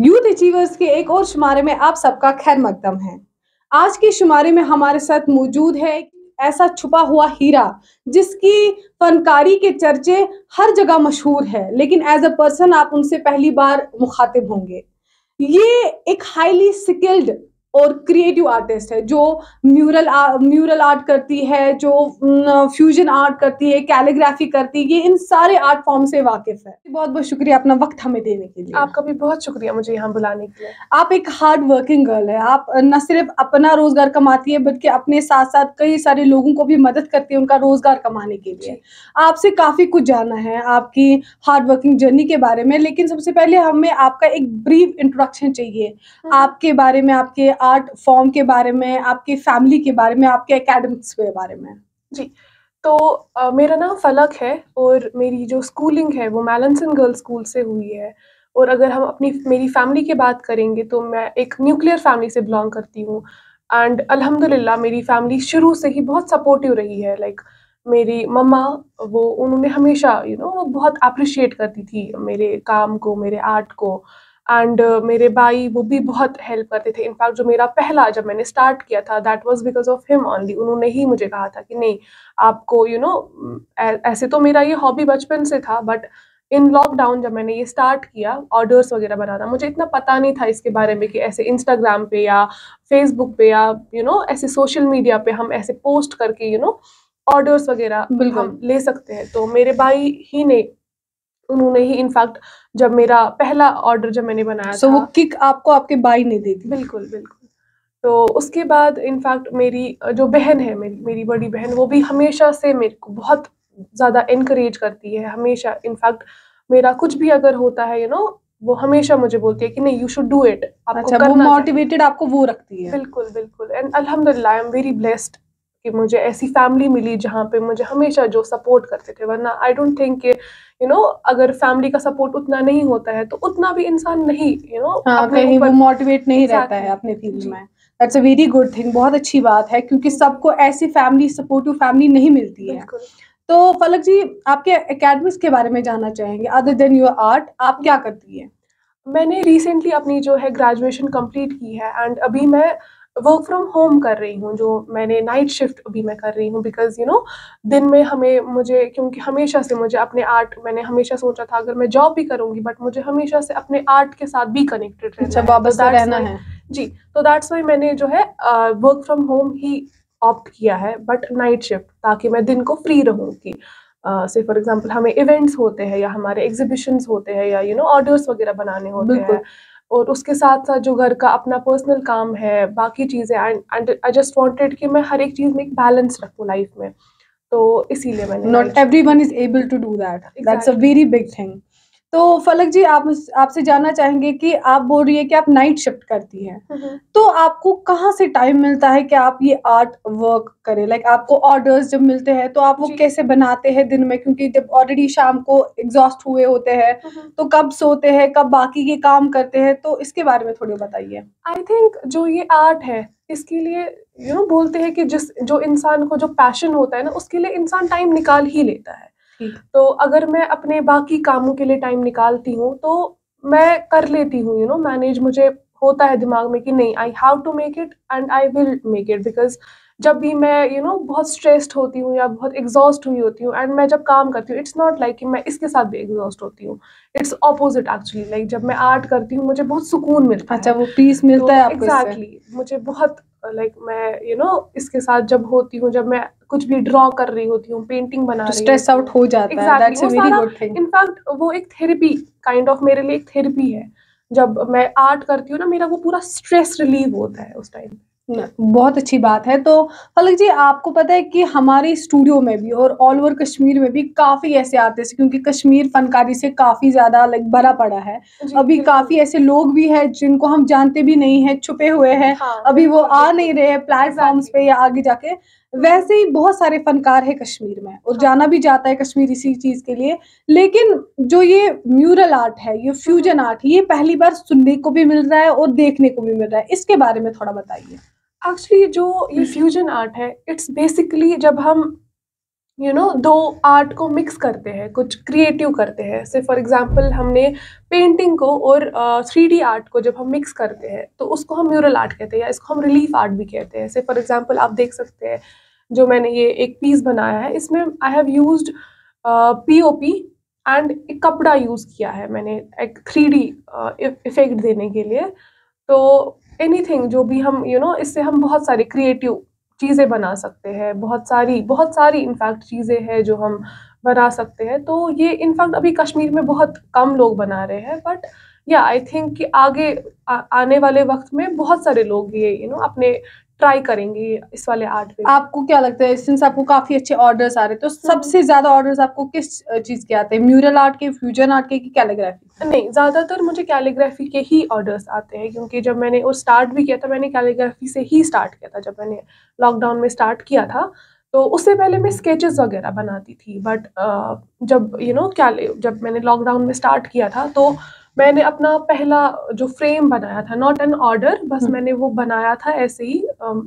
Youth achievers के एक और शुमारे में आप सबका खैर मकदम है। आज के शुमारे में हमारे साथ मौजूद है एक ऐसा छुपा हुआ हीरा जिसकी फनकारी के चर्चे हर जगह मशहूर है, लेकिन एज अ पर्सन आप उनसे पहली बार मुखातिब होंगे। ये एक हाईली स्किल्ड और क्रिएटिव आर्टिस्ट है जो म्यूरल आर्ट करती है, जो फ्यूजन आर्ट करती है, कैलीग्राफी करती है। ये इन सारे आर्ट फॉर्म से वाकिफ है। बहुत बहुत शुक्रिया अपना वक्त हमें देने के लिए। आपका भी बहुत शुक्रिया मुझे यहाँ बुलाने के लिए। आप एक हार्ड वर्किंग गर्ल है। आप न सिर्फ अपना रोजगार कमाती है बल्कि अपने साथ साथ कई सारे लोगों को भी मदद करती है उनका रोजगार कमाने के लिए। आपसे काफी कुछ जानना है आपकी हार्ड वर्किंग जर्नी के बारे में, लेकिन सबसे पहले हमें आपका एक ब्रीफ इंट्रोडक्शन चाहिए आपके बारे में, आपके आर्ट फॉर्म के बारे में, आपकी फैमिली के बारे में, आपके एकेडमिक्स के बारे में। जी, तो मेरा नाम फलक है और मेरी जो स्कूलिंग है वो मैलनसन गर्ल्स स्कूल से हुई है। और अगर हम मेरी फैमिली की बात करेंगे तो मैं एक न्यूक्लियर फैमिली से बिलोंग करती हूँ। एंड अल्हम्दुलिल्लाह मेरी फैमिली शुरू से ही बहुत सपोर्टिव रही है। लाइक मेरी मम्मा, वो उन्होंने हमेशा वो बहुत अप्रिशिएट करती थी मेरे काम को, मेरे आर्ट को। एंड मेरे भाई वो भी बहुत हेल्प करते थे। इनफैक्ट जो मेरा पहला जब मैंने स्टार्ट किया था that was because of him only. उन्होंने ही मुझे कहा था कि नहीं, आपको ऐसे तो मेरा ये हॉबी बचपन से था, बट इन लॉकडाउन जब मैंने ये स्टार्ट किया ऑर्डर्स वगैरह बनाना, मुझे इतना पता नहीं था इसके बारे में कि ऐसे इंस्टाग्राम पे या फेसबुक पे या ऐसे सोशल मीडिया पे हम ऐसे पोस्ट करके ऑर्डर्स वगैरह हम ले सकते हैं। तो मेरे भाई ही ने, उन्होंने ही इनफैक्ट जब मेरा पहला ऑर्डर जब मैंने बनाया था, वो किक आपको आपके भाई ने दी थी? बिल्कुल बिल्कुल। तो उसके बाद इनफैक्ट मेरी जो बहन है, मेरी बड़ी बहन, वो भी हमेशा से मेरे को बहुत ज़्यादा इनकरेज करती है हमेशा। इनफैक्ट मेरा कुछ भी अगर होता है वो हमेशा मुझे बोलती है कि नहीं, यू शुड डू इट, आपको करना वो मोटिवेटेड आपको वो रखती है। बिल्कुल बिल्कुल। एंड अल्हम्दुलिल्लाह आई एम वेरी ब्लेस्ड कि मुझे ऐसी फैमिली मिली जहाँ पे मुझे हमेशा जो सपोर्ट करते थे। वरना आई डोंट थिंक कि अगर फैमिली का सपोर्ट उतना नहीं होता है तो उतना भी इंसान नहीं अपने कहीं वो ऊपर मोटिवेट नहीं रहता है अपने फील्ड में। That's a very good thing, बहुत अच्छी बात है क्योंकि सबको ऐसी फैमिली, सपोर्टिव फैमिली नहीं मिलती है। तो फलक जी, आपके एकेडमिक्स के बारे में जानना चाहेंगे। अदर देन योर आर्ट आप क्या करती है? मैंने रिसेंटली अपनी जो है ग्रेजुएशन कंप्लीट की है एंड अभी मैं वर्क फ्रॉम होम कर रही हूँ। जो मैंने नाइट शिफ्ट अभी मैं कर रही हूँ बिकॉज दिन में मुझे क्योंकि हमेशा से मुझे अपने आर्ट, मैंने हमेशा सोचा था अगर मैं जॉब भी करूँगी बट मुझे हमेशा से अपने आर्ट के साथ भी कनेक्टेड रहना है। जी, तो दैट्स वाई मैंने जो है work from home he opt किया है, बट नाइट शिफ्ट, ताकि मैं दिन को फ्री रहूँ कि से फॉर एग्जांपल हमें इवेंट्स होते हैं या हमारे एग्जीबिशंस होते हैं या ऑर्डर्स वगैरह बनाने होते हैं, और उसके साथ साथ जो घर का अपना पर्सनल काम है, बाकी चीज़ें। एंड आई जस्ट वांटेड कि मैं हर एक चीज़ में एक बैलेंस रखूँ लाइफ में, तो इसीलिए मैंने not everyone is able to do that, that's a very big thing. तो फलक जी, आपसे जानना चाहेंगे कि आप बोल रही है कि आप नाइट शिफ्ट करती हैं, तो आपको कहाँ से टाइम मिलता है कि आप ये आर्ट वर्क करें? लाइक आपको ऑर्डर्स जब मिलते हैं तो आप वो कैसे बनाते हैं दिन में, क्योंकि जब ऑलरेडी शाम को एग्जॉस्ट हुए होते हैं तो कब सोते हैं, कब बाकी के काम करते हैं, तो इसके बारे में थोड़ी बताइए। आई थिंक जो ये आर्ट है इसके लिए बोलते हैं कि जो इंसान को जो पैशन होता है ना, उसके लिए इंसान टाइम निकाल ही लेता है। तो अगर मैं अपने बाकी कामों के लिए टाइम निकालती हूँ तो मैं कर लेती हूँ मैनेज। मुझे होता है दिमाग में कि नहीं, I have to make it and I will make it. Because जब भी मैं बहुत स्ट्रेस्ड होती हूँ या बहुत एग्जॉस्ट हुई होती हूँ एंड मैं जब काम करती हूँ, इट्स नॉट लाइक कि मैं इसके साथ भी एग्जॉस्ट होती हूँ, इट्स ऑपोजिट एक्चुअली। लाइक जब मैं आर्ट करती हूँ मुझे बहुत सुकून मिलता है। अच्छा, वो पीस मिलता है आपको? एग्जैक्टली, मुझे बहुत लाइक मैं इसके साथ जब होती हूँ, जब मैं कुछ भी ड्रॉ कर रही होती हूँ, पेंटिंग बना रही हूँ, स्ट्रेस आउट हो जाता है। That's a very good thing. In fact वो एक थेरेपी काइंड ऑफ, मेरे लिए एक थेरेपी है। जब मैं आर्ट करती हूँ ना, मेरा वो पूरा स्ट्रेस रिलीव होता है उस टाइम। बहुत अच्छी बात है। तो फलक जी, आपको पता है कि हमारे स्टूडियो में भी और ऑल ओवर कश्मीर में भी काफ़ी ऐसे आर्टिस्ट, क्योंकि कश्मीर फनकारी से काफ़ी ज़्यादा लाइक भरा पड़ा है। अभी काफ़ी ऐसे लोग भी हैं जिनको हम जानते भी नहीं हैं, छुपे हुए हैं। अभी वो आ नहीं रहे हैं प्लेटफॉर्म्स पे या आगे जाके। वैसे ही बहुत सारे फनकार है कश्मीर में और जाना भी जाता है कश्मीर इसी चीज़ के लिए। लेकिन जो ये म्यूरल आर्ट है, ये फ्यूजन आर्ट, ये पहली बार सुनने को भी मिल रहा है और देखने को भी मिल रहा है। इसके बारे में थोड़ा बताइए। एक्चुअली जो ये फ्यूजन आर्ट है, इट्स बेसिकली जब हम दो आर्ट को मिक्स करते हैं, कुछ क्रिएटिव करते हैं। से फॉर एग्जांपल हमने पेंटिंग को और 3D आर्ट को जब हम मिक्स करते हैं तो उसको हम म्यूरल आर्ट कहते हैं, या इसको हम रिलीफ आर्ट भी कहते हैं। से फॉर एग्जांपल आप देख सकते हैं जो मैंने ये एक पीस बनाया है, इसमें I have used POP and एक कपड़ा यूज़ किया है मैंने एक 3D इफेक्ट देने के लिए। तो एनीथिंग जो भी हम इससे हम बहुत सारे क्रिएटिव चीज़ें बना सकते हैं, बहुत सारी इनफैक्ट चीज़ें हैं जो हम बना सकते हैं। तो ये इनफैक्ट अभी कश्मीर में बहुत कम लोग बना रहे हैं, बट या आई थिंक कि आगे आने वाले वक्त में बहुत सारे लोग ये अपने ट्राई करेंगे इस वाले आर्ट पे। आपको क्या लगता है, सिंस आपको काफी अच्छे ऑर्डर्स आ रहे हैं, तो सबसे ज्यादा ऑर्डर्स आपको किस चीज के आते हैं, म्यूरल आर्ट के, फ्यूजन आर्ट के, कि कैलीग्राफी? नहीं, ज़्यादातर मुझे कैलीग्राफी के ही ऑर्डर्स आते हैं, क्योंकि जब मैंने वो स्टार्ट भी किया था मैंने कैलीग्राफी से ही स्टार्ट किया था। जब मैंने लॉकडाउन में स्टार्ट किया था तो उससे पहले मैं स्केचेस वगैरह बनाती थी, बट जब जब मैंने लॉकडाउन में स्टार्ट किया था तो मैंने अपना पहला जो फ्रेम बनाया था, नॉट एन ऑर्डर, बस मैंने वो बनाया था ऐसे ही,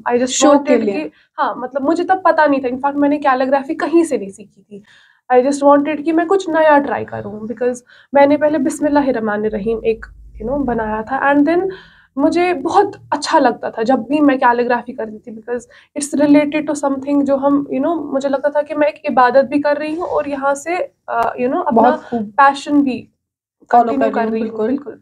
आई जस्ट शो के वांटेड लिए। कि हाँ, मतलब मुझे तब पता नहीं था, इनफैक्ट मैंने कैलीग्राफी कहीं से नहीं सीखी थी। आई जस्ट वांटेड कि मैं कुछ नया ट्राई करूँ, बिकॉज़ मैंने पहले बिस्मिल्लाहिर्रहमानिर्रहीम एक बनाया था, एंड देन मुझे बहुत अच्छा लगता था जब भी मैं कैलीग्राफी करती थी, because it's related to something जो हम मुझे लगता था कि मैं एक इबादत भी कर रही हूँ और यहाँ से अपना बहुत खूब पैशन भी फॉलो कंटिन्यू कर कर रही रही हूँ, हूँ। बिल्कुल। बिल्कुल।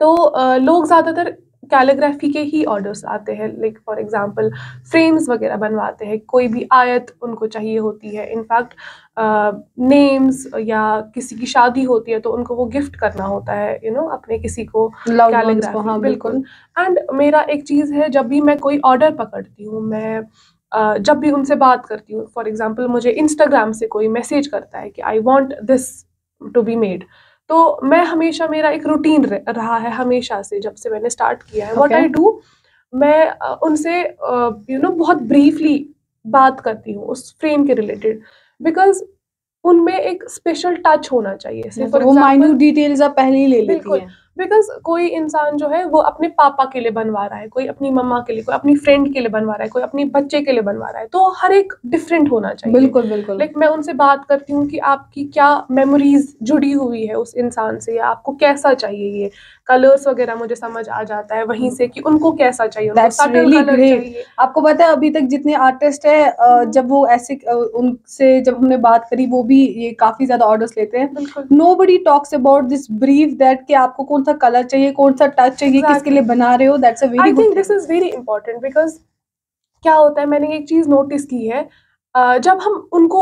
तो लोग ज़्यादातर कैलीग्राफी के ही ऑर्डर्स आते हैं, लाइक फॉर एग्जांपल फ्रेम्स वगैरह बनवाते हैं, कोई भी आयत उनको चाहिए होती है, इनफैक्ट नेम्स या किसी की शादी होती है तो उनको वो गिफ्ट करना होता है अपने किसी को लव्ड वंस को, कैलीग्राफी। हाँ बिल्कुल। बिल्कुल। एंड मेरा एक चीज़ है, जब भी मैं कोई ऑर्डर पकड़ती हूँ, मैं जब भी उनसे बात करती हूँ, फॉर एग्जांपल मुझे इंस्टाग्राम से कोई मैसेज करता है कि I want this to be made, तो मैं हमेशा, मेरा एक रूटीन रहा है हमेशा से, जब से मैंने स्टार्ट किया है, व्हाट Okay. आई डू, मैं उनसे बहुत ब्रीफली बात करती हूँ उस फ्रेम के रिलेटेड, बिकॉज उनमें एक स्पेशल टच होना चाहिए। से फॉर वो माइन्यूट एग्जांपल, डिटेल्स आप पहले ही ले लेती बिल्कुल, हैं। बिकॉज़ कोई इंसान जो है वो अपने पापा के लिए बनवा रहा है, कोई अपनी मम्मा के लिए, कोई अपनी फ्रेंड के लिए बनवा रहा है, कोई अपने बच्चे के लिए बनवा रहा है, तो हर एक डिफरेंट होना चाहिए। बिल्कुल बिल्कुल। लाइक मैं उनसे बात करती हूँ कि आपकी क्या मेमोरीज जुड़ी हुई है उस इंसान से, या आपको कैसा चाहिए, ये कलर्स वगैरह मुझे समझ आ जाता है वहीं से कि उनको कैसा चाहिए, उनको that's subtle really colour great. चाहिए। आपको पता है अभी तक जितने आर्टिस्ट है, जब वो ऐसे उनसे जब हमने बात करी, वो भी ये काफी ज्यादा ऑर्डर्स लेते हैं। बिल्कुल। Nobody talks about this brief that कि आपको कौन सा कलर चाहिए, कौन सा टच चाहिए, किसके लिए बना रहे हो। That's a very I good think this thing. Is very important, because क्या होता है, मैंने एक चीज़ नोटिस की है, जब हम उनको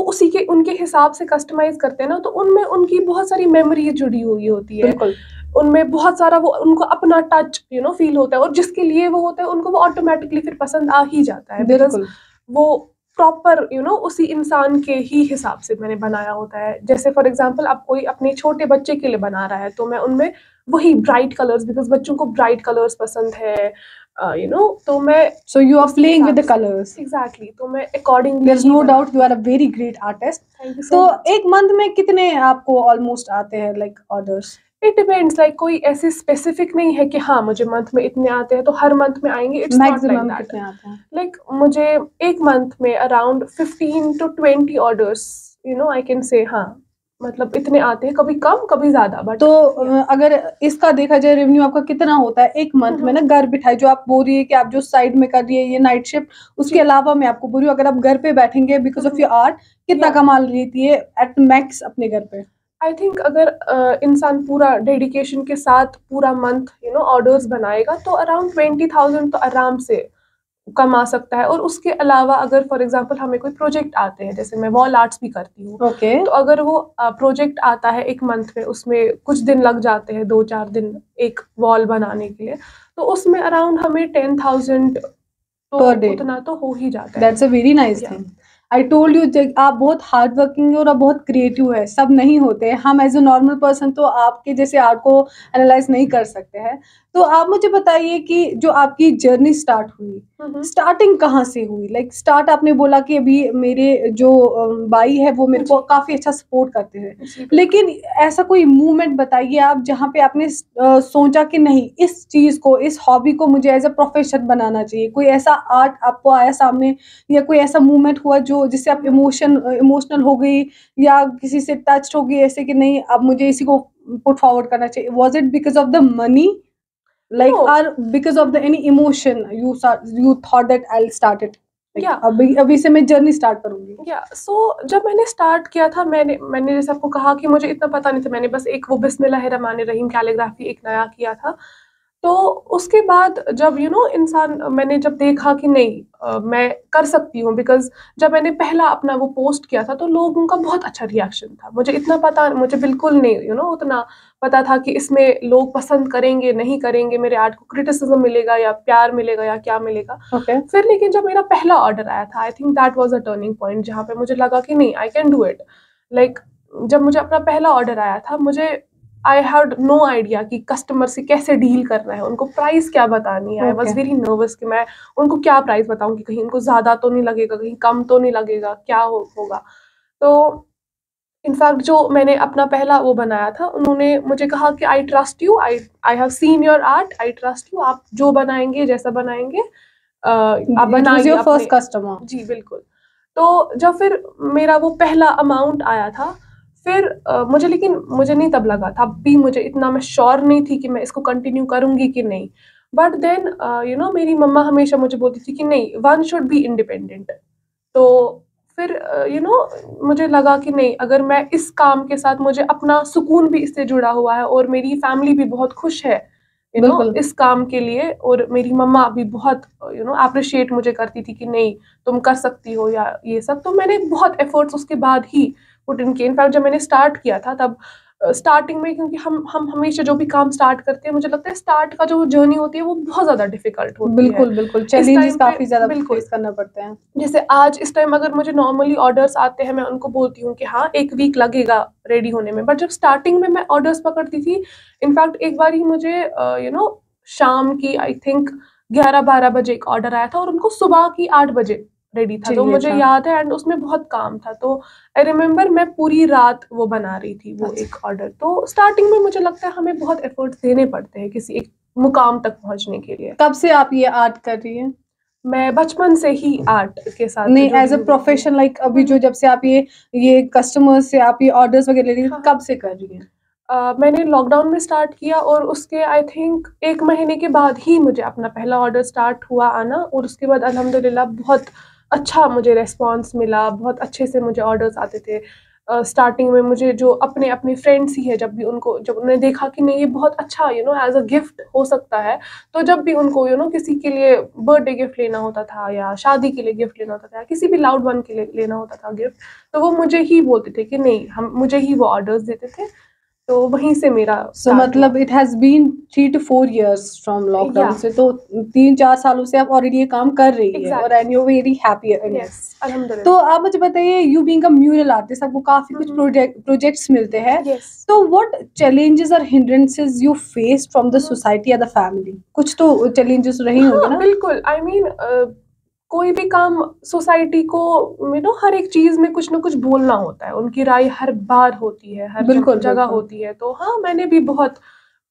उनके हिसाब से कस्टमाइज़ करते हैं ना, तो उनमें उनकी बहुत सारी मेमोरीज़ जुड़ी हुई होती है। बिल्कुल उनमें बहुत सारा वो उनको अपना टच फ़ील होता है, और जिसके लिए वो होता है उनको वो ऑटोमैटिकली फिर पसंद आ ही जाता है, बिकॉज़ बिल्कुल। वो प्रॉपर उसी इंसान के ही हिसाब से मैंने बनाया होता है। जैसे फॉर एग्ज़ाम्पल अब कोई अपने छोटे बच्चे के लिए बना रहा है, तो मैं उनमें वही ब्राइट कलर्स, बिकॉज़ बच्चों को ब्राइट कलर्स पसंद है, तो मैं सो यू आर उसी प्लेइंग विद हिसाब द से, कलर्स। एग्ज़ैक्टली, तो मैं accordingly there is he no doubt बनाती यू हूँ। Are a very great artist. Thank you so तो मच। एक मंथ में कितने आपको ऑलमोस्ट आते हैं, like orders? It depends, like कोई ऐसे स्पेसिफिक नहीं है कि हाँ मुझे मंथ में इतने आते हैं तो हर मंथ में आएंगे, it's not like maximum that. कितने आते हैं? लाइक मुझे एक मंथ में around 15 to 20 orders I can say, हाँ, मतलब इतने आते हैं, कभी कम कभी ज्यादा, बट तो अगर इसका देखा जाए रेवेन्यू आपका कितना होता है एक मंथ में ना, घर बिठाए, जो आप बोल रही है कि आप जो साइड में कर रही है ये नाइट शिफ्ट, उसके अलावा मैं आपको बोल रही हूँ अगर आप घर पे बैठेंगे बिकॉज ऑफ योर आर्ट, कितना कमा लेती है एट मैक्स अपने घर पे? आई थिंक अगर इंसान पूरा डेडिकेशन के साथ पूरा मंथ ऑर्डर्स बनाएगा तो अराउंड 20,000 तो आराम से कमा सकता है। और उसके अलावा अगर फॉर एग्जांपल हमें कोई प्रोजेक्ट आते हैं, जैसे मैं वॉल आर्ट्स भी करती हूँ, ओके। तो अगर वो प्रोजेक्ट आता है एक मंथ में, उसमें कुछ दिन लग जाते हैं, 2-4 दिन एक वॉल बनाने के लिए, तो उसमें अराउंड हमें 10,000 तो पर डे। उतना तो हो ही जाता है। That's a very nice thing. I told you, आप बहुत हार्ड वर्किंग और आप बहुत क्रिएटिव है, सब नहीं होते हैं। हम एज ए नॉर्मल पर्सन तो आपके जैसे आर्ट को एनालाइज नहीं कर सकते हैं। तो आप मुझे बताइए कि जो आपकी जर्नी स्टार्ट हुई, स्टार्टिंग कहाँ से हुई? लाइक स्टार्ट आपने बोला कि अभी मेरे जो भाई है वो मेरे को जी। काफ़ी अच्छा सपोर्ट करते हैं। जी, बिल्कुल। लेकिन ऐसा कोई मूवमेंट बताइए आप जहाँ पे आपने सोचा कि नहीं इस चीज़ को, इस हॉबी को मुझे एज़ अ प्रोफ़ेशन बनाना चाहिए। कोई ऐसा आर्ट आपको आया सामने या कोई ऐसा मूवमेंट हुआ जो जिससे आप इमोशनल हो गई या किसी से टच्ड हो गई ऐसे कि नहीं अब मुझे इसी को पुट फॉरवर्ड करना चाहिए? Was it because of the money? Like no. or because of the any emotion you thought that I'll start it like या अभी अभी से मैं जर्नी स्टार्ट करूँगी। जब मैंने स्टार्ट किया था, मैंने मैंने जैसे आपको कहा कि मुझे इतना पता नहीं था, मैंने बस एक वो बिस्मिल्लाहिर्रहमानिर्रहीम कैलीग्राफी एक नया किया था। तो उसके बाद जब इंसान, मैंने जब देखा कि नहीं मैं कर सकती हूँ, बिकॉज़ जब मैंने पहला अपना वो पोस्ट किया था तो लोगों का बहुत अच्छा रिएक्शन था। मुझे बिल्कुल नहीं उतना पता था कि इसमें लोग पसंद करेंगे, नहीं करेंगे, मेरे आर्ट को क्रिटिसिज़्म मिलेगा या प्यार मिलेगा या क्या मिलेगा। ओके। फिर लेकिन जब मेरा पहला ऑर्डर आया था, I think that was a turning point, जहाँ पे मुझे लगा कि नहीं, I can do it. Like जब मुझे अपना पहला ऑर्डर आया था, मुझे आई हैड नो आइडिया कि कस्टमर से कैसे डील करना है, उनको प्राइस क्या बतानी है। आई ओके। वाज़ वेरी नर्वस कि मैं उनको क्या प्राइस बताऊँ कि कहीं उनको ज़्यादा तो नहीं लगेगा, कहीं कम तो नहीं लगेगा, क्या होगा। तो इनफैक्ट जो मैंने अपना पहला वो बनाया था, उन्होंने मुझे कहा कि I trust you, I I have seen your art, I trust you, आप जो बनाएँगे, जैसा बनाएँगे आप इट वाज़ बनाइए योर फर्स्ट अपने। कस्टमर। जी, बिल्कुल। तो जब फिर मेरा वो पहला अमाउंट आया था, फिर मुझे नहीं तब लगा था, तब भी मुझे इतना मैं श्योर नहीं थी कि मैं इसको कंटिन्यू करूँगी कि नहीं। बट देन मेरी मम्मा हमेशा मुझे बोलती थी कि नहीं, वन शुड बी इंडिपेंडेंट। तो फिर मुझे लगा कि नहीं, अगर मैं इस काम के साथ, मुझे अपना सुकून भी इससे जुड़ा हुआ है और मेरी फैमिली भी बहुत खुश है बिल्कुल। इस काम के लिए, और मेरी मम्मा भी बहुत एप्रिशिएट मुझे करती थी कि नहीं, तुम कर सकती हो या ये सब। तो मैंने बहुत एफर्ट्स उसके बाद ही पुट इन किए। इनफैक्ट जब मैंने स्टार्ट किया था तब स्टार्टिंग में, क्योंकि हम हमेशा जो भी काम स्टार्ट करते हैं, मुझे लगता है स्टार्ट का जो जर्नी होती है वो बहुत ज़्यादा डिफ़िकल्ट होती है। बिल्कुल, बिल्कुल इस चैलेंजेस टाइम पे काफ़ी ज़्यादा बिल्कुल। फेस करना पड़ते हैं। जैसे आज इस टाइम अगर मुझे नॉर्मली ऑर्डर्स आते हैं, मैं उनको बोलती हूँ कि हाँ, 1 वीक लगेगा रेडी होने में। बट जब स्टार्टिंग में मैं ऑर्डर्स पकड़ती थी, इनफैक्ट एक बारी मुझे शाम की आई थिंक 11-12 बजे एक ऑर्डर आया था और उनको सुबह की 8 बजे रेडी था। तो चाहिए मुझे था। याद है, एंड उसमें बहुत काम था। तो आई रिमेंबर मैं पूरी रात वो बना रही थी वो अच्छा। एक ऑर्डर। तो स्टार्टिंग में मुझे लगता है हमें बहुत एफर्ट्स देने पड़ते हैं किसी एक मुकाम तक पहुँचने के लिए। कब से आप ये आर्ट कर रही हैं? मैं बचपन से ही आर्ट के साथ नहीं जुड़ी एज़ अ हुई हूँ। प्रोफेशन लाइक अभी हुँ, जो हुँ। जब से आप ये कस्टमर्स से आप ये ऑर्डर्स वगैरह ले रही हैं, हाँ, हाँ। कब से कर रही हैं? मैंने लॉकडाउन में स्टार्ट किया और उसके आई थिंक 1 महीने के बाद ही मुझे अपना पहला ऑर्डर स्टार्ट हुआ आना, और उसके बाद अल्हम्दुलिल्लाह बहुत अच्छा मुझे रिस्पॉन्स मिला, बहुत अच्छे से मुझे ऑर्डर्स आते थे। स्टार्टिंग में मुझे जो अपने फ्रेंड्स ही हैं, जब उन्होंने देखा कि नहीं, ये बहुत अच्छा एज़ अ गिफ्ट हो सकता है, तो जब भी उनको किसी के लिए बर्थडे गिफ्ट लेना होता था या शादी के लिए गिफ्ट लेना होता था या किसी भी लाउड वन के लिए लेना होता था गिफ्ट, तो वो मुझे ही बोलते थे कि नहीं, हम मुझे ही वो ऑर्डर्स देते थे। तो वहीं से मेरा सो स्टार्ट हुआ। मतलब it has been 3 to 4 years from या लॉकडाउन से तो 3-4 सालों से आप ऑलरेडी ये काम कर रही है और and exactly. You are very happy in it. Yes, तो अल्हम्दुलिल्लाह। आप मुझे बताइए you being a mural artist आपको काफ़ी हुँ, कुछ हुँ। प्रोजेक्ट्स मिलते हैं। यस। तो व्हाट चैलेंजेस और hindrances you faced from the hmm, hmm. Society या द फैमिली? कुछ तो चैलेंजेस रही होंगे हाँ, ना? बिल्कुल। आई मीन कोई भी काम सोसाइटी को हर एक चीज़ में कुछ न कुछ बोलना होता है। उनकी राय हर बार होती है, हर बिल्कुल, जगह बिल्कुल। होती है। तो हाँ, मैंने भी बहुत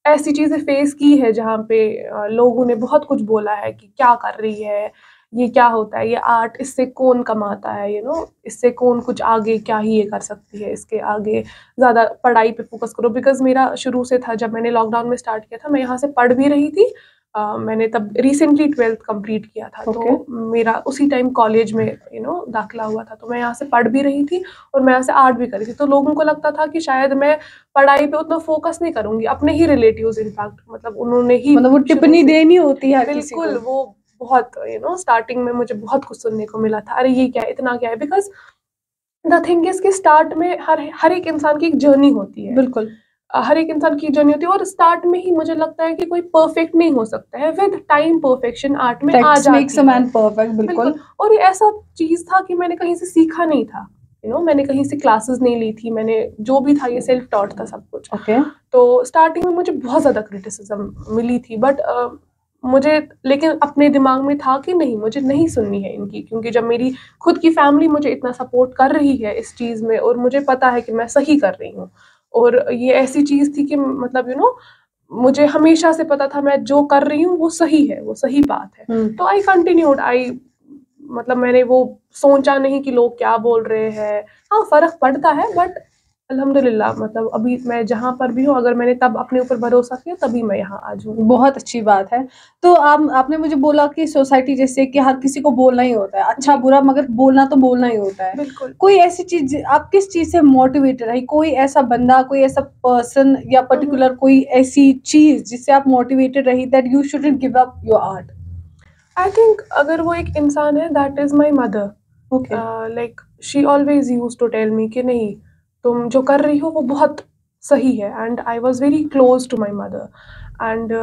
ऐसी चीज़ें फेस की है जहाँ पे लोगों ने बहुत कुछ बोला है कि क्या कर रही है, ये क्या होता है, ये आर्ट, इससे कौन कमाता है, इससे कौन कुछ आगे क्या ही ये कर सकती है, इसके आगे ज़्यादा पढ़ाई पे फ़ोकस करो। बिकॉज़ मेरा शुरू से था, जब मैंने लॉकडाउन में स्टार्ट किया था, मैं यहाँ से पढ़ भी रही थी। मैंने तब रिसेंटली 12th कंप्लीट किया था, ओके। तो मेरा उसी टाइम कॉलेज में दाखिला हुआ था, तो मैं यहाँ से पढ़ भी रही थी और मैं यहाँ से आर्ट भी कर रही थी। तो लोगों को लगता था कि शायद मैं पढ़ाई पे उतना फ़ोकस नहीं करूँगी। अपने ही रिलेटिव्स इनफैक्ट, मतलब उन्होंने ही मतलब वो शुरू टिप्पणी से, देनी होती है हर किसी बिल्कुल, को। वो बहुत स्टार्टिंग में मुझे बहुत कुछ सुनने को मिला था, "अरे! ये क्या है? इतना क्या है?" बिकॉज़ द थिंग इज़ कि स्टार्ट में हर हर एक इंसान की एक जर्नी होती है। बिल्कुल। हर एक इंसान की जर्नी होती है, और स्टार्ट में ही मुझे लगता है कि कोई परफेक्ट नहीं हो सकता है। विद टाइम परफेक्शन आर्ट में आ प्रैक्टिस मेक्स अ जाती है। मैन परफेक्ट बिल्कुल। बिल्कुल। और ये ऐसा चीज़ था कि मैंने कहीं से सीखा नहीं था। मैंने कहीं से क्लासेस नहीं ली थी, मैंने जो भी था ये सेल्फ टॉट था सब कुछ। ओके। तो स्टार्टिंग में मुझे बहुत ज़्यादा क्रिटिसिज्म मिली थी, बट मुझे लेकिन अपने दिमाग में था कि नहीं, मुझे नहीं सुननी है इनकी, क्योंकि जब मेरी खुद की फैमिली मुझे इतना सपोर्ट कर रही है इस चीज़ में, और मुझे पता है कि मैं सही कर रही हूँ, और ये ऐसी चीज़ थी कि मतलब मुझे हमेशा से पता था मैं जो कर रही हूँ वो सही है, वो सही बात है। तो आई कंटिन्यूड, मतलब मैंने वो सोचा नहीं कि लोग क्या बोल रहे हैं। हाँ, फ़र्क पड़ता है, बट अल्हम्दुलिल्लाह मतलब अभी मैं जहाँ पर भी हूँ, अगर मैंने तब अपने ऊपर भरोसा किया तभी मैं यहाँ आज हूँ। बहुत अच्छी बात है। तो आपने मुझे बोला कि सोसाइटी जैसे कि हर किसी को बोलना ही होता है, अच्छा जी। बुरा, मगर बोलना तो बोलना ही होता है। बिल्कुल। कोई ऐसी चीज़ आप किस चीज़ से मोटिवेटेड रही? कोई ऐसा बंदा, कोई ऐसा पर्सन या पर्टिकुलर कोई ऐसी चीज़ जिससे आप मोटिवेटेड रही that you shouldn't give up your art? I think अगर वो एक इंसान है, that is my mother. Okay. Like she always use to tell me कि नहीं, तुम जो कर रही हो वो बहुत सही है, and I was very close to my mother. And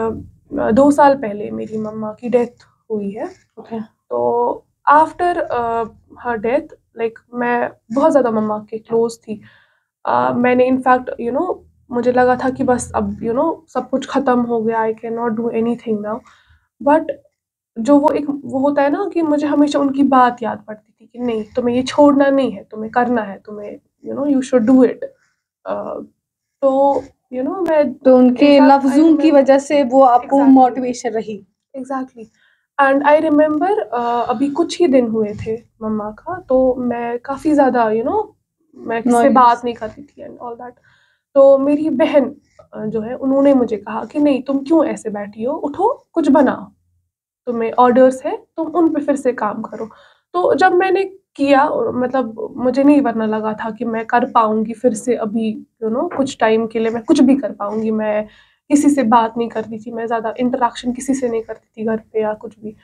2 साल पहले मेरी मम्मा की डेथ हुई है। ओके। तो आफ्टर हर डेथ, लाइक मैं बहुत ज़्यादा मम्मा के क्लोज थी। मैंने इनफैक्ट मुझे लगा था कि बस अब सब कुछ ख़त्म हो गया, I can not do any thing now. But जो वो होता है ना कि मुझे हमेशा उनकी बात याद पड़ती थी कि नहीं, तुम्हें ये छोड़ना नहीं है, तुम्हें करना है, तुम्हें यू शुड डू इट। तो मैं तो उनके इनफैक्ट आई लफ्ज़ों की रिमेम्बर। वज़ह से वो आपको एग्जैक्टली। मोटिवेशन रही। एग्जैक्टली। एंड आई रिमेम्बर अभी कुछ ही दिन हुए थे मम्मा का, तो मैं काफ़ी ज़्यादा मैं किसी से नॉइस। बात नहीं करती थी एंड ऑल दैट। तो मेरी बहन जो है, उन्होंने मुझे कहा कि नहीं, तुम क्यों ऐसे बैठी हो, उठो कुछ बनाओ, तुम्हें ऑर्डर्स है, तुम उन पे फिर से काम करो। तो जब मैंने किया, और मतलब मुझे नहीं वरना लगा था कि मैं कर पाऊँगी फिर से अभी कुछ टाइम के लिए मैं कुछ भी कर पाऊँगी। मैं किसी से बात नहीं करती थी, मैं ज़्यादा इंटरैक्शन किसी से नहीं करती थी घर पे या कुछ भी।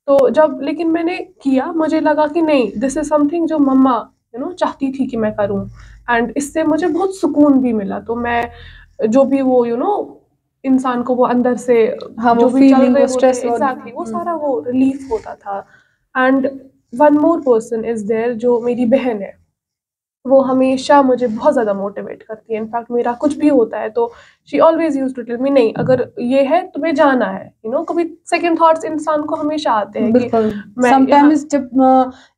तो जब लेकिन मैंने किया, मुझे लगा कि नहीं, दिस इज़ समथिंग जो मम्मा चाहती थी कि मैं करूँ, एंड इससे मुझे बहुत सुकून भी मिला। तो मैं जो भी वो इंसान को वो अंदर से हाँ, वो जो भी चल फीलिंग, रहे वो होते, स्ट्रेस और एग्जैक्टली वो सारा वो रिलीफ होता था। And one more person is there, जो मेरी बहन है, वो हमेशा मुझे बहुत ज़्यादा मोटिवेट करती है। इनफैक्ट मेरा कुछ भी होता है तो she always use to tell me, नहीं अगर ये है तुम्हें जाना है। कभी सेकंड थॉट्स इंसान को हमेशा आते हैं कि बिल्कुल। मैं यहाँ। समटाइम्स जब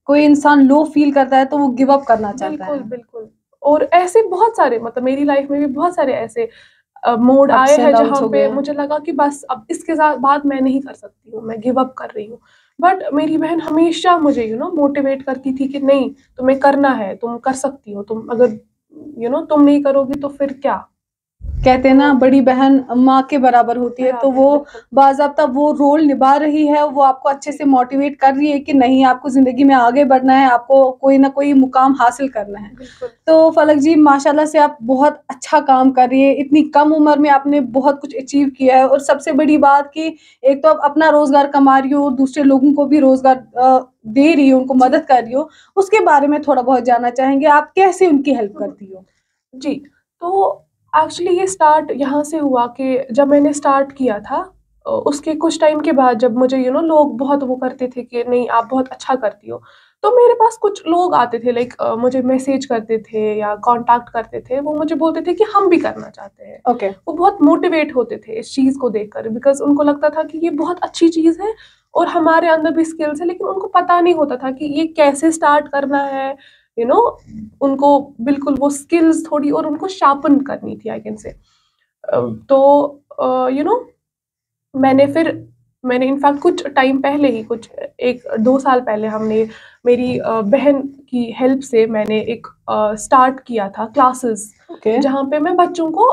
कोई इंसान लो फील करता है तो वो गिव अप करना चाहता बिल्कुल, है। बिल्कुल। और ऐसे बहुत सारे, मतलब मेरी लाइफ में भी बहुत सारे ऐसे मोड़ आए अप्स एंड हैं डाउन्स जहाँ हो पे गए। मुझे लगा कि बस अब इसके साथ बाद मैं नहीं कर सकती हूँ, मैं गिव अप कर रही हूँ। बट मेरी बहन हमेशा मुझे मोटिवेट करती थी कि नहीं, तुम्हें करना है, तुम कर सकती हो, तुम अगर तुम नहीं करोगी तो फिर क्या? कहते हैं तो ना, बड़ी बहन माँ के बराबर होती है, तो बराबर, वो बिल्कुल। बाज़ाब्ता वो रोल निभा रही है, वो आपको अच्छे जी, से मोटिवेट कर रही है कि नहीं, आपको ज़िंदगी में आगे बढ़ना है, आपको कोई ना कोई मुकाम हासिल करना है। बिल्कुल। तो फलक जी, माशाल्लाह से आप बहुत अच्छा काम कर रही है, इतनी कम उम्र में आपने बहुत कुछ अचीव किया है, और सबसे बड़ी बात कि एक तो आप अपना रोज़गार कमा रही हो, दूसरे लोगों को भी रोज़गार दे रही हो, उनको जी। मदद कर रही हो। उसके बारे में थोड़ा बहुत जानना चाहेंगे, आप कैसे उनकी हेल्प करती हो? जी, तो एक्चुअली ये स्टार्ट यहाँ से हुआ कि जब मैंने स्टार्ट किया था, उसके कुछ टाइम के बाद जब मुझे लोग बहुत वो करते थे कि नहीं, आप बहुत अच्छा करती हो। तो मेरे पास कुछ लोग आते थे, लाइक मुझे मैसेज करते थे या कॉन्टैक्ट करते थे, वो मुझे बोलते थे कि हम भी करना चाहते हैं। ओके। वो बहुत मोटिवेट होते थे इस चीज़ को देखकर, बिकॉज़ उनको लगता था कि ये बहुत अच्छी चीज़ है और हमारे अंदर भी स्किल्स है, लेकिन उनको पता नहीं होता था कि ये कैसे स्टार्ट करना है। यू नो उनको बिल्कुल वो स्किल्स थोड़ी और उनको शार्पन करनी थी, आई कैन से। तो यू नो मैंने इनफैक्ट कुछ टाइम पहले ही, कुछ 1-2 साल पहले, हमने मेरी बहन की हेल्प से मैंने एक स्टार्ट किया था क्लासेस, ओके। जहाँ पे मैं बच्चों को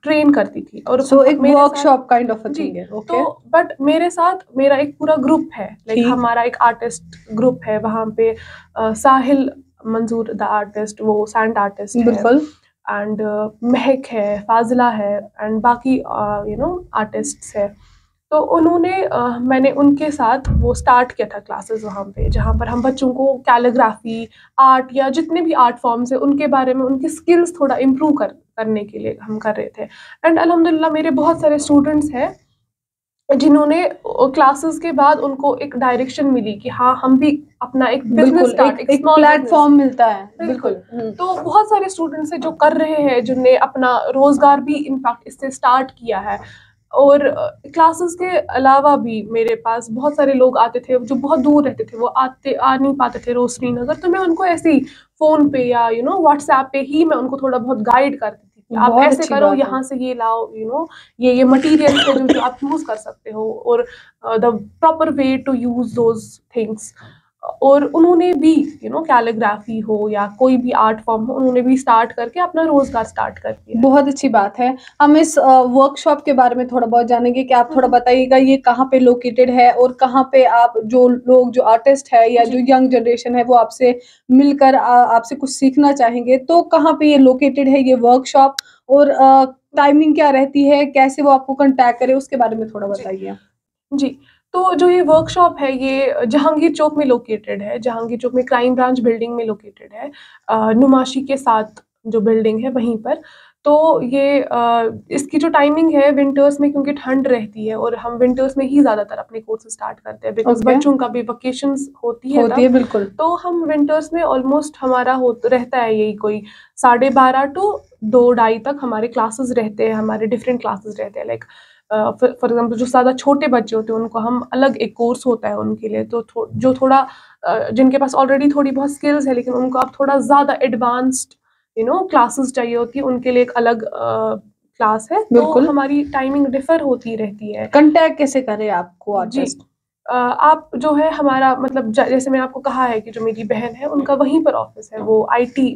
ट्रेन करती थी, और सो एक मेरे साथ। वर्कशॉप काइंड ऑफ अ जी। थिंग है। तो ओके। बट मेरे साथ मेरा एक पूरा ग्रुप है, लाइक ठीक। हमारा एक आर्टिस्ट ग्रुप है वहाँ पे। साहिल मंजूर द आर्टिस्ट, वो सैंड आर्टिस्ट है, बिल्कुल। एंड महक है, फाजिला है, एंड बाकी आर्टिस्ट्स है। तो मैंने उनके साथ वो स्टार्ट किया था क्लासेस वहाँ पे, जहाँ पर हम बच्चों को कैलीग्राफी, आर्ट या जितने भी आर्ट फॉर्म्स है उनके बारे में, उनकी स्किल्स थोड़ा इम्प्रूव करने के लिए हम कर रहे थे। एंड अल्हम्दुलिल्लाह मेरे बहुत सारे स्टूडेंट्स हैं जिन्होंने क्लासेस के बाद उनको एक डायरेक्शन मिली कि हाँ, हम भी अपना एक बिज़नेस बिल्कुल, स्टार्ट, एक एक एक स्मॉल बिज़नेस। प्लेटफ़ॉर्म मिलता है। बिल्कुल। बिल्कुल, हुँ। तो बहुत सारे स्टूडेंट्स हैं जो कर रहे हैं, जिनने अपना रोज़गार भी इनफैक्ट इससे स्टार्ट किया है। और क्लासेस के अलावा भी मेरे पास बहुत सारे लोग आते थे जो बहुत दूर रहते थे, वो आ नहीं पाते थे रोज़ श्रीनगर, तो मैं उनको ऐसे ही फ़ोन पे या व्हाट्सएप पे ही मैं उनको थोड़ा बहुत गाइड करती थी कि आप बहुत ऐसे अच्छी करो, बात है। यहाँ से ये लाओ, ये मटीरियल्स है जो आप यूज़ कर सकते हो, और the proper way to use those things. और उन्होंने भी कैलीग्राफी हो या कोई भी आर्ट फॉर्म हो, उन्होंने भी स्टार्ट करके अपना रोज़गार स्टार्ट कर दिया है। बहुत अच्छी बात है। हम इस वर्कशॉप के बारे में थोड़ा बहुत जानेंगे कि आप थोड़ा हुँ, बताइएगा ये कहाँ पे लोकेटेड है और कहाँ पे आप जो लोग जो आर्टिस्ट है या जो जी। यंग जनरेशन है वो आपसे मिलकर आपसे कुछ सीखना चाहेंगे, तो कहाँ पे ये लोकेटेड है ये वर्कशॉप और टाइमिंग क्या रहती है? कैसे वो आपको कॉन्टैक्ट करें उसके बारे में थोड़ा जी। बताइए? जी, तो जो ये वर्कशॉप है, ये जहांगीर चौक में लोकेटेड है, जहांगीर चौक में क्राइम ब्रांच बिल्डिंग में लोकेटेड है। नुमाशी के साथ जो बिल्डिंग है वहीं पर। तो ये इसकी जो टाइमिंग है विंटर्स में, क्योंकि ठंड रहती है और हम विंटर्स में ही ज़्यादातर अपने कोर्सेज़ स्टार्ट करते हैं, बिकॉज़ ओके, बच्चों का भी वेकेशंस होती है होती है तब। बिल्कुल। तो हम विंटर्स में ऑलमोस्ट हमारा रहता है यही कोई 12:30 टू 2 ढाई तक हमारे क्लासेस रहते हैं, हमारे डिफरेंट क्लासेस रहते हैं। लाइक फॉर एग्ज़ाम्पल जो ज़्यादा छोटे बच्चे होते हैं उनको हम अलग एक कोर्स होता है उनके लिए, तो जो थोड़ा जिनके पास ऑलरेडी थोड़ी बहुत स्किल्स है लेकिन उनको अब थोड़ा ज़्यादा एडवांस्ड क्लासेस चाहिए होती है, उनके लिए एक अलग क्लास है। तो बिल्कुल। हमारी टाइमिंग डिफ़र होती रहती है। कॉन्टैक्ट कैसे करें आपको जी। आर्टिस्ट? आप जो है हमारा मतलब जैसे मैंने आपको कहा है कि जो मेरी बहन है उनका वहीं पर ऑफ़िस है, वो आईटी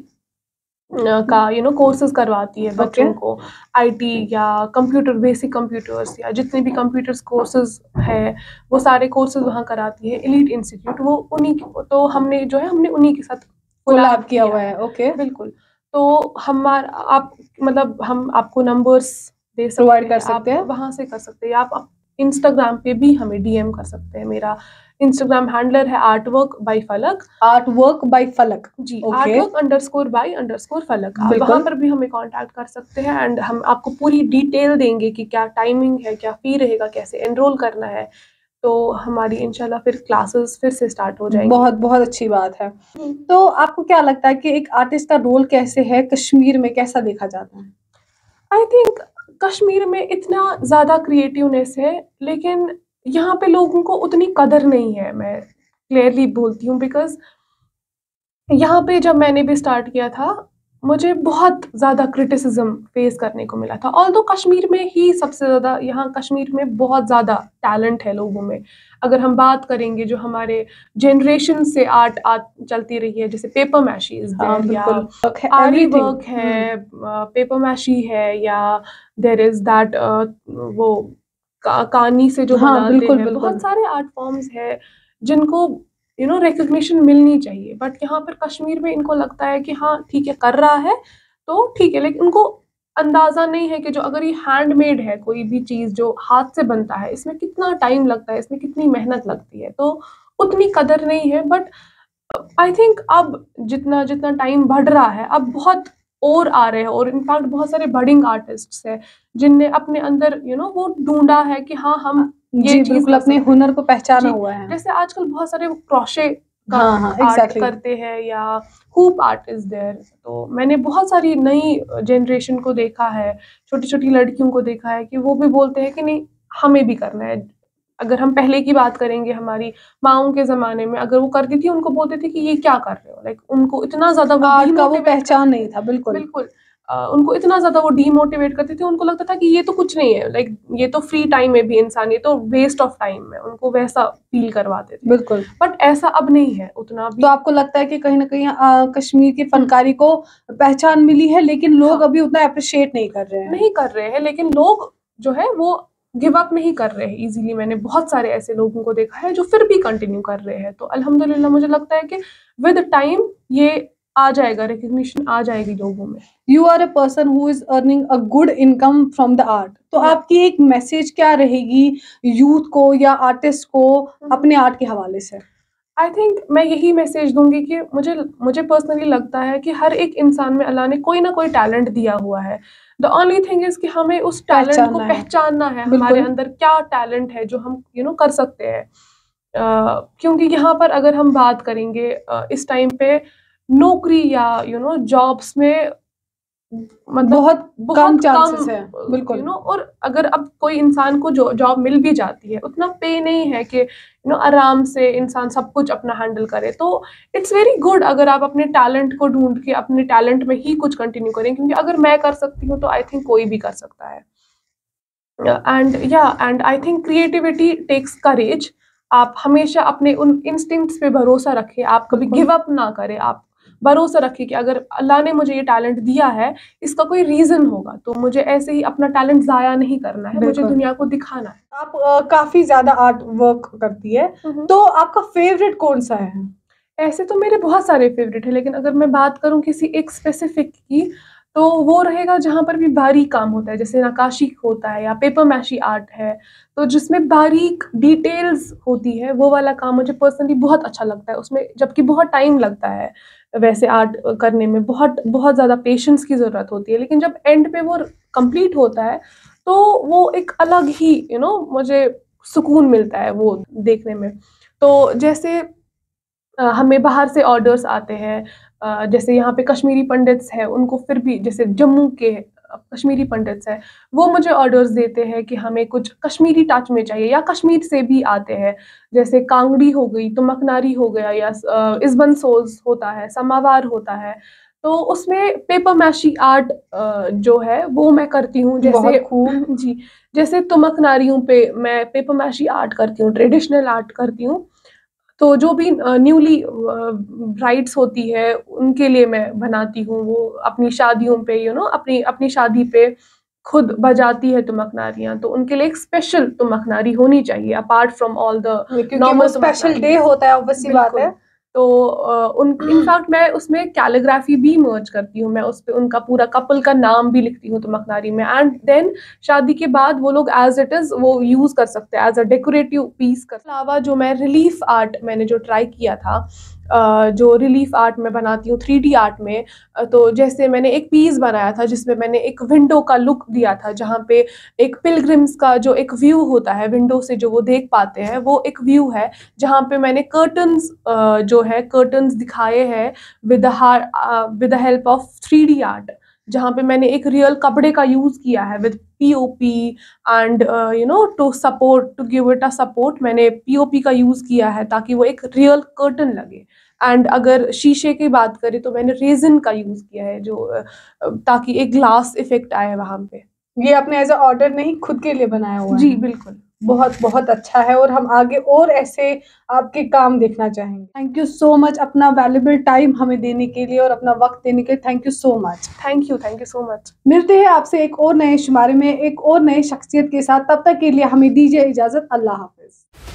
का कोर्सेज़ करवाती है ओके। बच्चों को। आईटी या कंप्यूटर, बेसिक कंप्यूटर्स या जितने भी कंप्यूटर्स कोर्सेज़ हैं, वो सारे कोर्सेज़ वहाँ कराती है एलीट इंस्टीट्यूट। वो उन्हीं की, तो हमने उन्हीं के साथ कोलैब कोलैब किया किया हुआ है। है, ओके। बिल्कुल। तो आप मतलब हम आपको नंबर्स दे सकते प्रोवाइड कर हैं, आप सकते हैं। वहाँ से कर सकते हैं, या आप इंस्टाग्राम पे भी हमें डीएम कर सकते हैं। मेरा इंस्टाग्राम हैंडलर है आर्टवर्क बाय फलक। आर्ट वर्क बाय फलक। जी, ओके, artwork_by_फलक। आप वहाँ बिल्कुल। पर भी हमें कॉन्टैक्ट कर सकते हैं एंड हम आपको पूरी डिटेल देंगे कि क्या टाइमिंग है, क्या फ़ी रहेगा, कैसे एनरोल करना है। तो हमारी इंशाल्लाह फिर क्लासेस फिर से स्टार्ट हो जाएँगी। बहुत, बहुत अच्छी बात है। हुँ। तो आपको क्या लगता है कि एक आर्टिस्ट का रोल कैसे है कश्मीर में कैसा देखा जाता है? आई थिंक कश्मीर में इतना ज़्यादा क्रिएटिवनेस है, लेकिन यहाँ पे लोगों को उतनी कदर नहीं है, मैं क्लियरली बोलती हूँ, बिकॉज़ यहाँ पे जब मैंने भी स्टार्ट किया था, मुझे बहुत ज़्यादा क्रिटिसिज़्म फ़ेस करने को मिला था। ऑल्दो कश्मीर में ही सबसे ज़्यादा, यहाँ कश्मीर में बहुत ज़्यादा टैलेंट है लोगों में। अगर हम बात करेंगे जो हमारे जनरेशन से आर्ट चलती रही है, जैसे पेपर मैशी इज़ हाँ, देयर, या बिल्कुल। वर्क है आरी एवरीथिंग। वर्क हुँ। है, पेपर मैशी है, या देयर इज़ दैट वो कानी से जो हाँ, बनाते बिल्कुल, हैं, बहुत बिल्कुल। सारे आर्ट फॉर्म्स हैं जिनको रिकॉग्निशन मिलनी चाहिए। बट यहाँ पर कश्मीर में इनको लगता है कि हाँ ठीक है, कर रहा है तो ठीक है, लेकिन उनको अंदाज़ा नहीं है कि जो अगर ये हैंडमेड है, कोई भी चीज़ जो हाथ से बनता है, इसमें कितना टाइम लगता है, इसमें कितनी मेहनत लगती है, तो उतनी कदर नहीं है। बट आई थिंक अब जितना जितना टाइम बढ़ रहा है, अब बहुत और आ रहे हैं, और इनफैक्ट बहुत सारे बडिंग आर्टिस्ट्स हैं जिनने अपने अंदर वो ढूँढा है कि हाँ, हम ये जी, चीज़ बिल्कुल कर अपने सकते हैं। हुनर को पहचाना जी, हुआ है। जैसे आजकल बहुत सारे वो क्रोशे का हाँ, हाँ, आर्ट एग्ज़ैक्टली। करते हैं, या हूप आर्ट इज़ देयर। तो मैंने बहुत सारी नई जनरेशन को देखा है, छोटी-छोटी लड़कियों को देखा है कि वो भी बोलते हैं कि नहीं, हमें भी करना है। अगर हम पहले की बात करेंगे, हमारी माँओं के ज़माने में अगर वो करती थी, उनको बोलते थे कि ये क्या कर रहे हो? लाइक उनको इतना ज़्यादा वो आर्ट का वो डीमोटिवेट पहचान करते थे। नहीं था, बिल्कुल। बिल्कुल। उनको इतना ज़्यादा वो डीमोटिवेट करते थे, उनको लगता था कि ये तो कुछ नहीं है, लाइक ये तो फ्री टाइम है भी इंसान, ये तो वेस्ट ऑफ टाइम है, उनको वैसा फ़ील करवाते थे। बिल्कुल। बट ऐसा अब नहीं है उतना तो भी। आपको लगता है कि कहीं न कहीं कश्मीर की हुँ, फ़नकारी को पहचान मिली है लेकिन लोग हाँ, अभी उतना एप्रिशिएट नहीं कर रहे हैं। नहीं कर रहे हैं, लेकिन लोग जो है वो गिव अप नहीं कर रहे हैं ईज़िली। मैंने बहुत सारे ऐसे लोगों को देखा है जो फिर भी कंटिन्यू कर रहे हैं। तो अल्हम्दुलिल्लाह मुझे लगता है कि विद टाइम ये आ जाएगा, रिकॉग्निशन आ जाएगी लोगों में। You are a person who is earning a good income from the art. तो या आपकी एक मैसेज क्या रहेगी यूथ को या आर्टिस्ट को हुँ, हुँ। अपने आर्ट के हवाले से? आई थिंक मैं यही मैसेज दूँगी कि मुझे मुझे पर्सनली लगता है कि हर एक इंसान में अल्लाह ने कोई ना कोई टैलेंट दिया हुआ है। द ओनली थिंग इज़ कि हमें उस टैलेंट को पहचानना है। पहचानना है, हमारे बिल्कुल। अंदर क्या टैलेंट है जो हम कर सकते हैं। क्योंकि यहाँ पर अगर हम बात करेंगे इस टाइम पे नौकरी या जॉब्स में मतलब बहुत कम बहुत कम चांसेस है। बिल्कुल। और अगर अब कोई इंसान को जो जॉब मिल भी जाती है, उतना पे नहीं है कि आराम से इंसान सब कुछ अपना हैंडल करे। तो इट्स वेरी गुड अगर आप अपने टैलेंट को ढूँढ के अपने टैलेंट में ही कुछ कंटिन्यू करें, क्योंकि अगर मैं कर सकती हूँ, तो आई थिंक कोई भी कर सकता है। And I think creativity takes courage. आप हमेशा अपने उन इंस्टिंक्ट्स पे भरोसा रखें, आप कभी बिल्कुल। गिव अप ना करें, आप भरोसा रखें कि अगर अल्लाह ने मुझे ये टैलेंट दिया है, इसका कोई रीज़न होगा, तो मुझे ऐसे ही अपना टैलेंट ज़ाया नहीं करना है, मुझे बिल्कुल। दुनिया को दिखाना है। आप काफ़ी ज़्यादा आर्ट वर्क करती है, हुँ, हुँ। तो आपका फ़ेवरेट कौन-सा है? ऐसे तो मेरे बहुत सारे फ़ेवरेट हैं, लेकिन अगर मैं बात करूँ किसी एक स्पेसिफ़िक की, तो वो रहेगा जहाँ पर भी बारीक काम होता है, जैसे नक्काशी होता है या पेपर मैशी आर्ट है, तो जिसमें बारीक डिटेल्स होती है, वो वाला काम मुझे पर्सनली बहुत अच्छा लगता है। उसमें जबकि बहुत टाइम लगता है वैसे आर्ट करने में, बहुत बहुत ज़्यादा पेशेंस की ज़रूरत होती है, लेकिन जब एंड पे वो कंप्लीट होता है, तो वो एक अलग ही मुझे सुकून मिलता है वो देखने में। तो जैसे हमें बाहर से ऑर्डर्स आते हैं, जैसे यहाँ पे कश्मीरी पंडित्स हैं, उनको फिर भी जैसे जम्मू के कश्मीरी पंडित्स हैं, वो मुझे ऑर्डर्स देते हैं कि हमें कुछ कश्मीरी टच में चाहिए, या कश्मीर से भी आते हैं, जैसे कांगड़ी हो गई, तुमकनारी हो गया, या इज़बंसोज़ होता है, समावार होता है। तो उसमें पेपर मैशी आर्ट जो है वो मैं करती हूँ, जैसे बहुत खूब। जी, जैसे तुमकनारियों पे मैं पेपर मैशी आर्ट करती हूँ, ट्रेडिशनल आर्ट करती हूँ। तो जो भी न्यूली ब्राइड्स होती है, उनके लिए मैं बनाती हूँ, वो अपनी शादियों पे अपनी अपनी शादी पे खुद बजाती है तुमकनारियाँ, तो उनके लिए एक स्पेशल तुमकनारी होनी चाहिए अपार्ट फ्रॉम ऑल द क्योंकि वो नॉर्मल स्पेशल डे तुमकनारीज़। होता है, ऑब्वियस सी बात बिल्कुल। है। तो उन इनफैक्ट मैं उसमें कैलीग्राफी भी मर्ज करती हूँ, मैं उसपे उनका पूरा कपल का नाम भी लिखती हूँ तुमकनारी में, एंड देन शादी के बाद वो लोग एज़ इट इज़ वो यूज़ कर सकते हैं एज़ अ डेकोरेटिव पीस। के अलावा जो मैं रिलीफ आर्ट मैंने जो ट्राई किया था, जो रिलीफ आर्ट मैं बनाती हूँ 3D आर्ट में, तो जैसे मैंने एक पीस बनाया था जिसमें मैंने एक विंडो का लुक दिया था, जहाँ पे एक पिलग्रिम्स का जो एक व्यू होता है, विंडो से जो वो देख पाते हैं, वो एक व्यू है, जहाँ पे मैंने कर्टन्स जो है कर्टन्स दिखाए हैं with the help of 3D art, जहाँ पे मैंने एक रियल कपड़े का यूज़ किया है with POP, and to give it a support, मैंने पीओपी का यूज़ किया है ताकि वो एक रियल कर्टन लगे। एंड अगर शीशे की बात करें, तो मैंने रेज़िन का यूज़ किया है, जो ताकि एक ग्लास इफ़ेक्ट आए वहाँ पे। ये आपने एज़ अ ऑर्डर नहीं, खुद के लिए बनाया हुआ जी, है। बिल्कुल। बहुत, बहुत अच्छा है और हम आगे और ऐसे आपके काम देखना चाहेंगे। थैंक यू सो मच अपना वैल्यूएबल टाइम हमें देने के लिए और अपना वक़्त देने के लिए thank you so much. Thank you so much. मिलते हैं आपसे एक और नए शुमारे में, एक और नए शख्सियत के साथ, तब तक के लिए हमें दीजिए इजाज़त। अल्लाह हाफ़िज़।